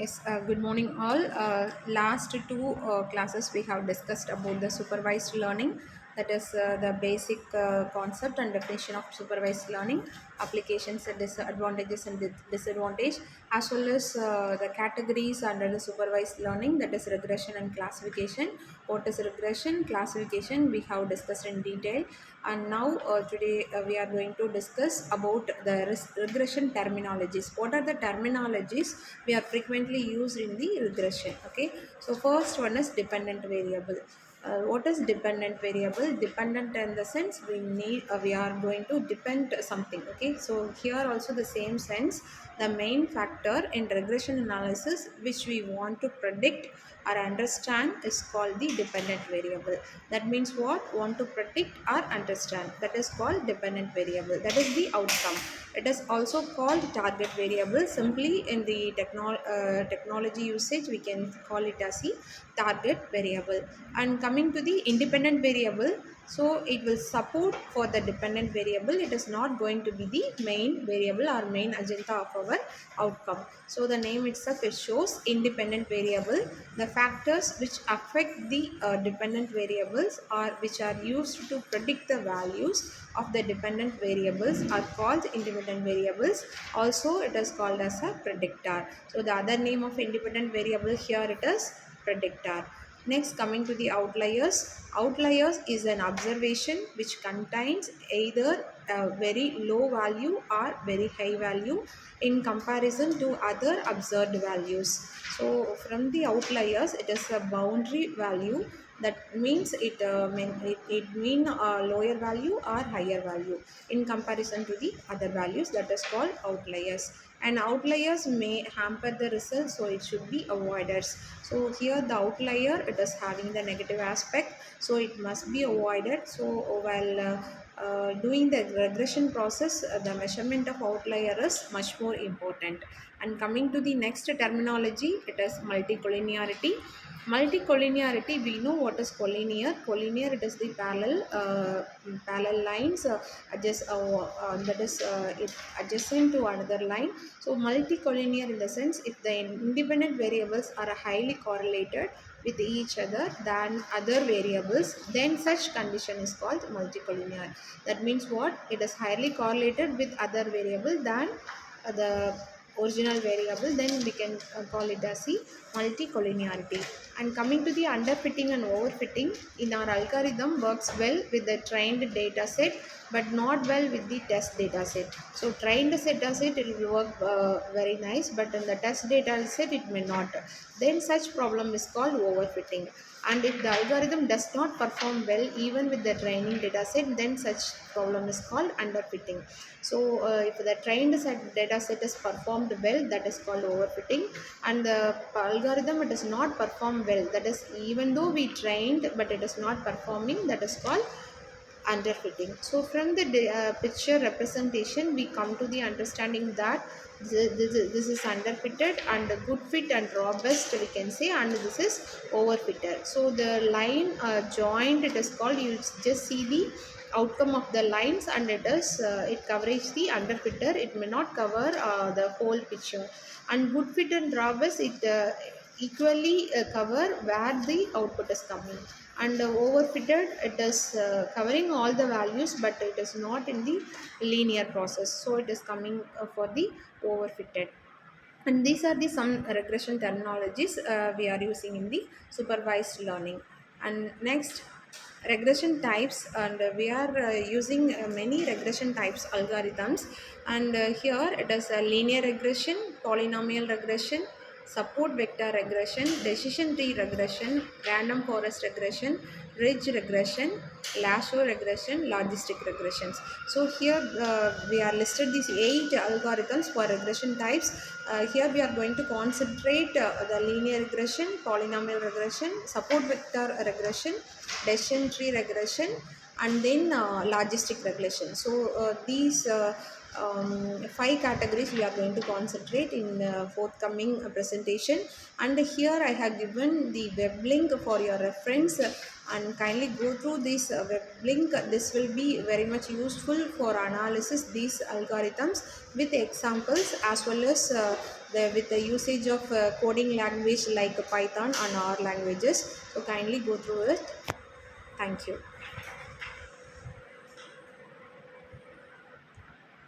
Yes, good morning all. Last two classes we have discussed about the supervised learning, that is the basic concept and definition of supervised learning, applications and disadvantages and disadvantage, as well as the categories under the supervised learning, that is regression and classification. What is regression, classification we have discussed in detail, and now today we are going to discuss about the regression terminologies. What are the terminologies we are frequently used in the regression? Okay, so first one is dependent variable. What is dependent variable? Dependent in the sense we are going to depend something. Okay, so here also the same sense, the main factor in regression analysis which we want to predict or understand is called the dependent variable. That means what? Want to predict or understand, that is called dependent variable. That is the outcome. It is also called target variable. Simply in the technology usage we can call it as the target variable. And coming to the independent variable, so it will support for the dependent variable. It is not going to be the main variable or main agenda of our outcome. So the name itself, it shows independent variable. The factors which affect the dependent variables or which are used to predict the values of the dependent variables are called independent variables. Also it is called as a predictor. So the other name of independent variable here, it is predictor. Next, coming to the outliers. Outliers is an observation which contains either a very low value or very high value in comparison to other observed values. So from the outliers, it is a boundary value. That means it mean a lower value or higher value in comparison to the other values. That is called outliers. And outliers may hamper the results, so it should be avoided. So here the outlier, it is having the negative aspect, so it must be avoided. So while doing the regression process, the measurement of outlier is much more important. And coming to the next terminology, it is multicollinearity. Multicollinearity, we know what is collinear. Collinear, it is the parallel lines that is it adjacent to another line. So multicollinear in the sense, if the independent variables are highly correlated with each other than other variables, then such condition is called multicollinear. That means what? It is highly correlated with other variable than the original variable, then we can call it as the multicollinearity. And coming to the underfitting and overfitting, in our algorithm works well with the trained data set but not well with the test data set. So trained data set, it will work very nice, but in the test data set it may not. Then such problem is called overfitting. And if the algorithm does not perform well even with the training data set, then such problem is called underfitting. So if the trained data set is performed well, that is called overfitting, and the algorithm, it does not perform well, that is even though we trained but it is not performing, that is called underfitting. So from the picture representation, we come to the understanding that this is underfitted, and good fit and robust we can say, and this is overfitted. So the line joined, it is called, you just see the outcome of the lines, and it is it covers the underfitter, it may not cover the whole picture. And good fit and robust, it equally cover where the output is coming. And overfitted, it is covering all the values, but it is not in the linear process, so it is coming for the overfitted. And these are the some regression terminologies we are using in the supervised learning. And next, regression types, and we are using many regression types algorithms. And here it is a linear regression, polynomial regression, support vector regression, decision tree regression, random forest regression, ridge regression, lasso regression, logistic regressions. So here we are listed these 8 algorithms for regression types. Here we are going to concentrate the linear regression, polynomial regression, support vector regression, decision tree regression, and then logistic regression. So these 5 categories we are going to concentrate in forthcoming presentation. And here I have given the web link for your reference, and kindly go through this web link. This will be very much useful for analysis these algorithms with examples, as well as with the usage of coding language like Python and R languages. So kindly go through it. Thank you.